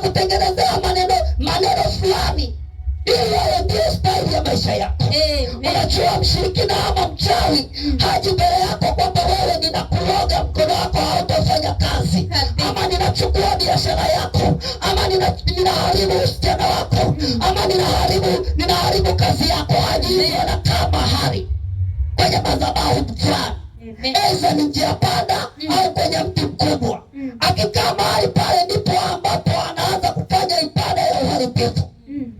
kutengenezea maneno fulani ili ndio staili ya maisha yako. Unajua mshirikina ama mchawi haji mbele yako kwamba wewe ninakuloga mkono wako hautafanya kazi, ama ninachukua biashara yako, ama ninaharibu usichana wako, ama ninaharibu kazi yako. Haji anakaa mahali kwenye madhabahu fulani, eza ni njia panda au kwenye mti mkubwa. Akikaa mahali pale ndipo ambapo anaanza kufanya ibada ya uharibifu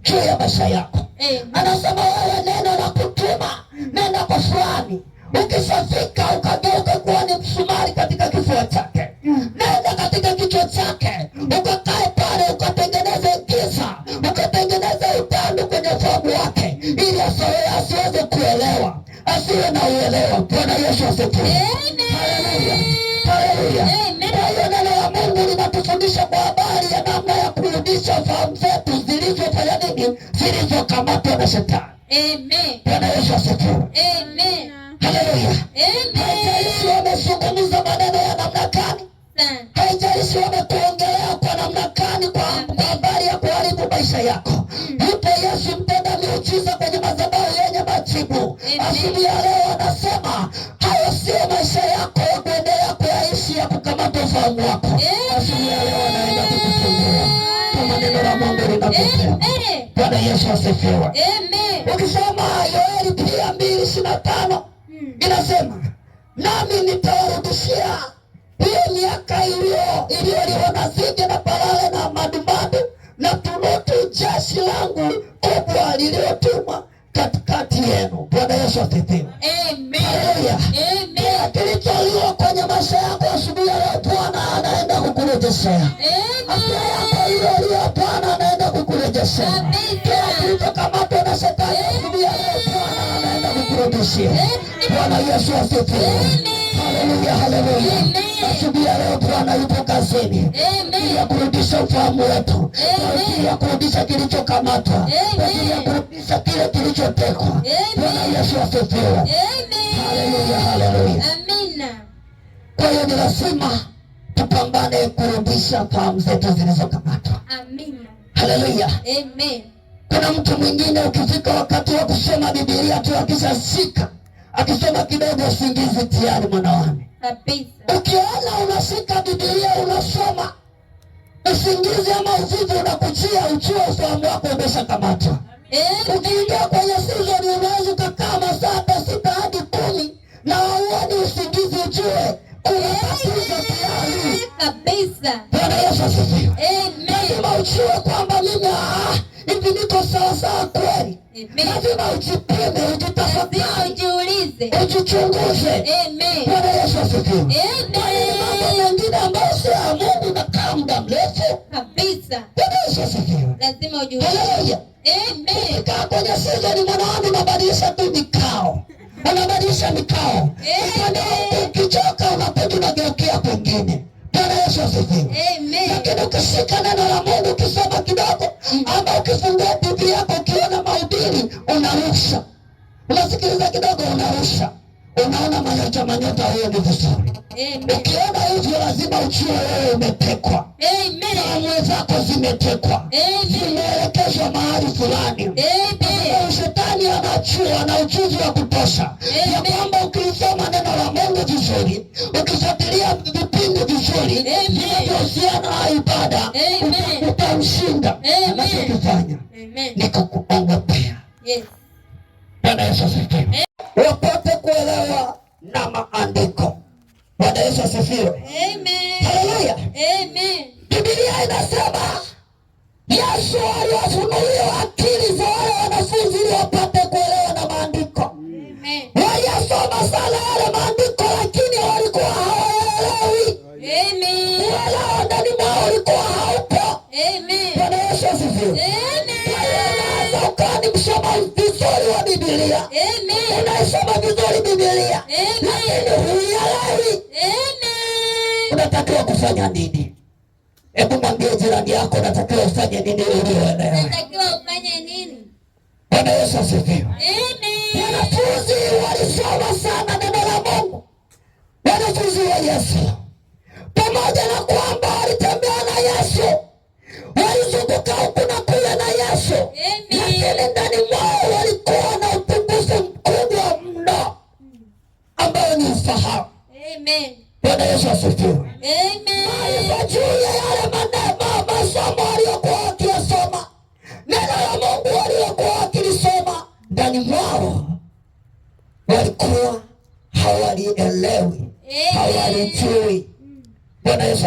juu ya maisha yako. Anasema wewe neno la kutuma, nenda kwa fulani, ukishafika ukageuka kuwa ni msumari katika kifua chake, nenda katika kichwa chake, ukakae pale, ukatengeneze giza, ukatengeneze utandu kwenye fahamu wake, ili asiweze kuelewa, asiwe na uelewa. Bwana Yesu asifiwe. Haleluya, haleluya. Kwa hiyo neno la Mungu linatufundisha kwa habari ya namna ya kurudisha fahamu zetu zilizofanya nini, zilizokamatwa na shetani. Bwana Yesu asifiwe. Haleluya. Haijalishi wamezungumza maneno ya namna gani, haijalishi wamekuongelea kwa namna gani kwa habari ya kuharibu maisha yako, yupo Yesu mtenda miujiza kwenye madhabahu yenye majibu. Asubuhi ya leo anasema hayo sio maisha yako ya kuendelea kuyaishi ya kukamata ufahamu wako. Asubuhi ya leo anaenda kukufungua kama neno la Mungu linavyosema. Bwana Yesu asifiwe. Ukisoma Yoeli 2:25 inasema, nami nitawarudishia hiyo miaka iliyoliwa na nzige na parare na madumadu na tunutu, jeshi langu kubwa lililotumwa katikati yenu. Bwana Yesu asifiwe. Haleluya. Kila kilicholiwa kwenye maisha yako asubuhi ya leo Bwana anaenda kukurejeshea. Afya yako iliyoliwa Bwana anaenda kukurejeshea. Kila kilichokamatwa na shetani asubuhi ya leo Bwana anaenda kukurudishia. Bwana Yesu asifiwe. Haleluya, haleluya. Asubuhi ya leo Bwana yupo kazini ili ya kurudisha ufahamu wetu, ili ya kurudisha kilichokamatwa, ili ya kurudisha kile kilichotekwa. Bwana Yesu asifiwe. Haleluya, haleluya. Kwa hiyo ni lazima tupambane kurudisha fahamu zetu zilizokamatwa. Haleluya. Kuna mtu mwingine ukifika wakati wa kusoma Biblia tu akishashika akisoma kidogo usingizi tayari mwanawani. Ukiona unashika Biblia unasoma usingizi ama uvivu unakujia, ujue ufahamu wako umeshakamatwa. Ukiingia kwenye season unaweza kukaa masaa 6 hadi 10 na uone usingizi, ujue kuna tatizo tayari kabisa. Bwana Yesu asifiwe. Lazima ujue kwamba mimi hivi niko sawa sawa kweli. Lazima ujipime, ujitafakari, ujiulize, ujichunguze. Bwana Yesu asifiwe. Mambo mengine ambayo si ya Mungu nakaa muda mrefu kabisa. Bwana Yesu asifiwe. Lazima ujiulize. Haleluya. Ukikaa kwenye season mwanangu unabadilisha tu mikao. Unabadilisha mikao. Ukichoka unapotea unageukia kwingine. Bwana Yesu asifiwe. Lakini ukishika neno la Mungu ukisoma kidogo, ama ukifungua Biblia yako ukiona mahubiri unarusha. Unasikiliza kidogo unarusha. Unaona manyota huyo ni vizuri. Ukiona hivyo lazima ujue wewe umetekwa. Fahamu zako zimetekwa. Zimeelekezwa mahali fulani. Shetani anajua na ujuzi wa kutosha ya kwamba ukilisoma neno la Mungu vizuri, ukifuatilia vipindi vizuri vinavyohusiana na ibada, utamshinda. Anachokifanya ni kukuongopea. Bwana Yesu asifiwe. Wapate kuelewa na maandiko. Bwana Yesu asifiwe. Haleluya. Biblia inasema Yesu aliwafunulia akili za wale wanafunzi ili wapate kuelewa na maandiko. Waliyasoma sana yale maandiko lakini walikuwa hawaelewi. Uelewa ndani mwao ulikuwa haupo. Bwana Yesu asifiwe. Unaweza ukawa ni msoma vizuri wa Biblia. Unaisoma vizuri Biblia lakini huielewi. Unatakiwa kufanya nini? Hebu mwambie jirani yako unatakiwa ufanye nini ili uelewe. Unatakiwa ufanye nini? Bwana Yesu asifiwe. Wanafunzi walisoma sana neno la Mungu. Wanafunzi wa Yesu, pamoja na kwamba walitembea na Yesu,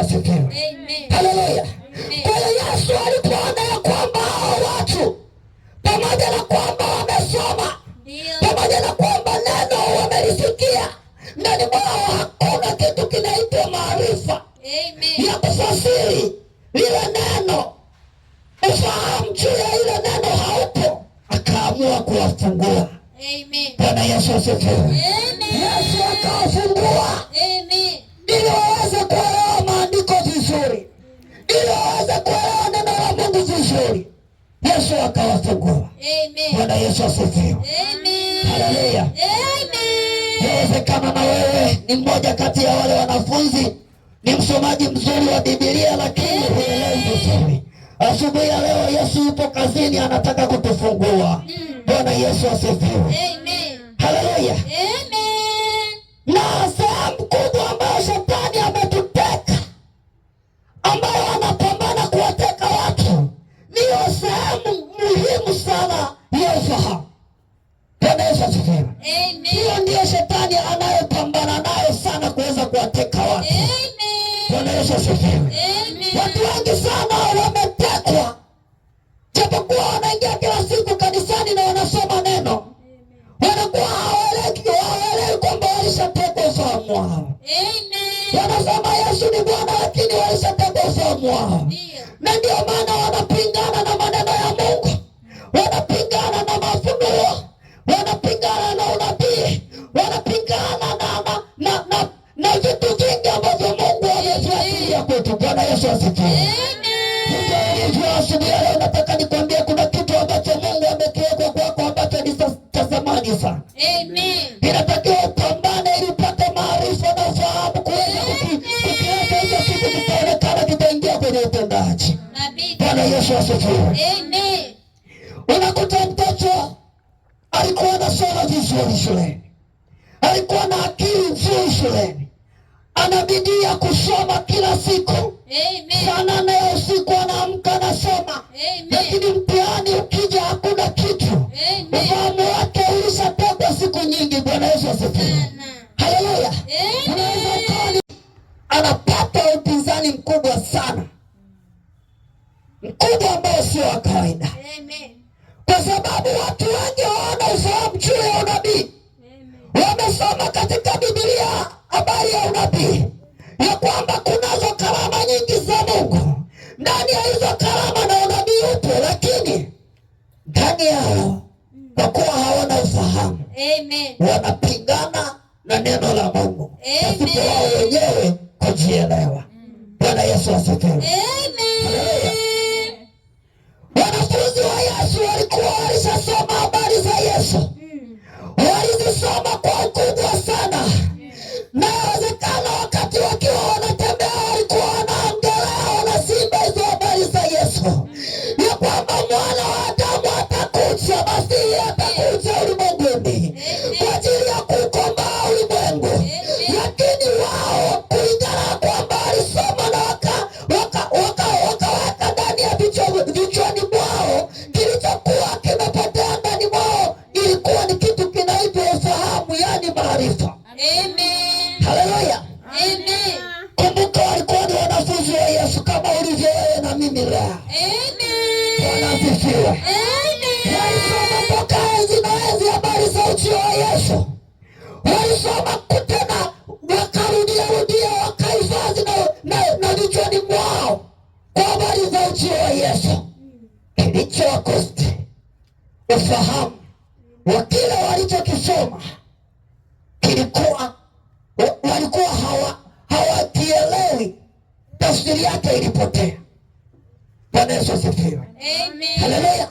asifiwe. Haleluya. Kwa hiyo Yesu alipoona ya kwamba hao watu pamoja na kwamba wamesoma, pamoja na kwamba neno wamelisikia, ndani mwao hakuna kitu kinaitwa maarifa ya kufasiri lile neno, ufahamu juu ya ile neno haupo, akaamua kuwafungua. Bwana Yesu asifiwe. Yesu akawafungua ili waweze kuelewa maandiko vizuri, ili waweze kuelewa neno la Mungu vizuri. Yesu akawafungua. Bwana Yesu asifiwe. Haleluya. Yawezekana na wewe ni mmoja kati ya wale wanafunzi, ni msomaji mzuri wa Biblia, lakini huelewi vizuri. Asubuhi ya leo Yesu yupo kazini, anataka kutufungua. Bwana Yesu asifiwe. Haleluya. Na sehemu kubwa ambayo shetani ametuteka, ambayo anapambana kuwateka watu, niyo sehemu muhimu sana ya ufahamu. Bwana Yesu asifiwe. Hiyo ndiyo shetani anayopambana nayo sana, kuweza kuwateka watu. Bwana Yesu asifiwe. Watu wengi sana wametekwa, japokuwa wanaingia kila siku kanisani na wanasoma neno, wanakuwa hawaelewi kwamba walishatekwa ufahamu wao. Wanasema Yesu ni Bwana, lakini walishatekwa ufahamu wao. Na ndio maana wanapingana na maneno ya Mungu, wanapingana na mafunuo, wanapingana na unabii, wanapingana na vitu vingi ambavyo Mungu ameviachilia kwetu. Bwana Yesu asifiwe. Hivyo asubuhi ya leo nataka nikwambie kuna kitu ambacho Mungu amekiweka kwako ambacho ni cha thamani sana. Inatakiwa upambane ili upate maarifa na ufahamu, kuweza kukileta hicho kitu kitaonekana, kitaingia kwenye utendaji. Bwana Yesu asifiwe. Unakuta mtoto alikuwa anasoma vizuri shuleni, alikuwa na akili nzuri shuleni, ana bidii ya kusoma kila siku. Saa 8 ya usiku anaamka anasoma. Lakini mtihani ukija hakuna kitu. Ufahamu wake ulishatekwa siku nyingi. Bwana Yesu asifiwe. Haleluya. Unaweza ukawa anapata upinzani mkubwa sana, mkubwa ambao sio wa kawaida, kwa sababu watu wengi hawana ufahamu juu ya unabii. Wamesoma katika Biblia habari ya unabii, ya kwamba kunazo karama nyingi za Mungu. Ndani ya hizo karama na unabii upo, lakini ndani yao, kwa kuwa hawana ufahamu, wanapingana na neno la Mungu pasipo wao wenyewe kujielewa. Bwana Yesu asifiwe. Wanafunzi wa Yesu walikuwa walishasoma habari za Yesu, walizisoma kwa ukubwa sana, na inawezekana wakati wakiwa wanatembea walikuwa wanaongelea, wanasimba hizo habari za Yesu, ya kwamba mwana wa Adamu atakuja, basi atakuja ulimwenguni kwa ajili ya kukomboa ulimwengu. Lakini wao kulingana kwamba walisoma na wakaweka ndani ya vichwani mwao kilichokuwa kimepotea ndani mwao, ilikuwa ni kitu kinaitwa ufahamu, yani maarifa. Haleluya. Kumbuka walikuwa ni wanafunzi wa Yesu kama ulivyo wewe na mimi leo. Bwana asifiwe. Walisoma toka enzi na enzi habari za ujio wa Yesu. Walisoma tena, wakarudia, wakahifadhi na vichwani mwao kwa habari za ujio wa Yesu. Kilichowakosti ufahamu wa kile walichokisoma kilikuwa, walikuwa hawakielewi, tafsiri yake ilipotea. Bwana Yesu asifiwe. Haleluya.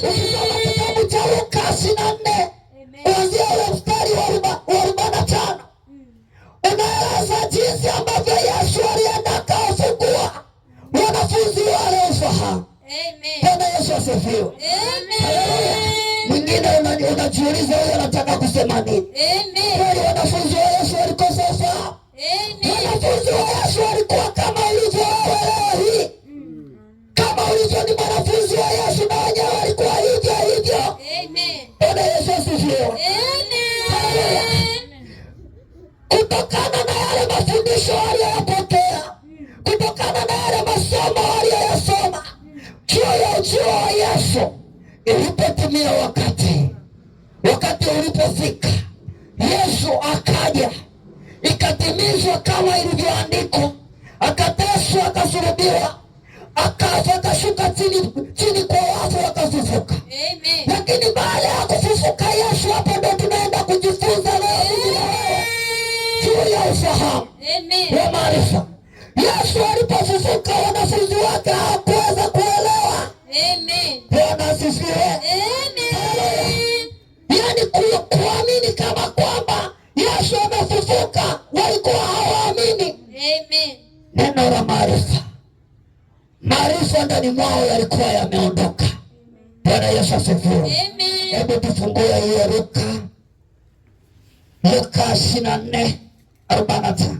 Ukisoma kitabu cha Luka 24 kuanzia ule mstari wa 45, unaeleza jinsi ambavyo Yesu alienda akawafungua wanafunzi wale ufahamu. Bwana Yesu asifiwe. Haleluya. Mwingine unajiuliza huyo anataka kusema nini? Kweli wanafunzi wa Yesu walikosa ufahamu? Wanafunzi wa Yesu walikuwa kama ulivyo wewe leo hii. Kama ulivyo ni mwanafunzi wa Yesu, na wenyewe walikuwa hivyo. Bwana Yesu asifiwe. Kutokana na yale mafundisho waliyopokea Yesu ilipotimia wakati ulipofika, Yesu akaja, ikatimizwa kama ilivyoandikwa, akateswa, akasulubiwa, akafa, akashuka chini kwa wafu, akafufuka. Lakini baada ya kufufuka Yesu, hapo ndo tunaenda kujifunza leo juu ya ufahamu wa maarifa. Yesu alipofufuka, wanafunzi wake hawakuweza kuelewa. Bwana asifiwe. Yaani kuamini kama kwamba Yesu amefufuka, walikuwa hawaamini. Neno la maarifa ndani mwao yalikuwa yameondoka. Bwana Yesu asifiwe. Hebu tufungue hiyo Luka 24:45.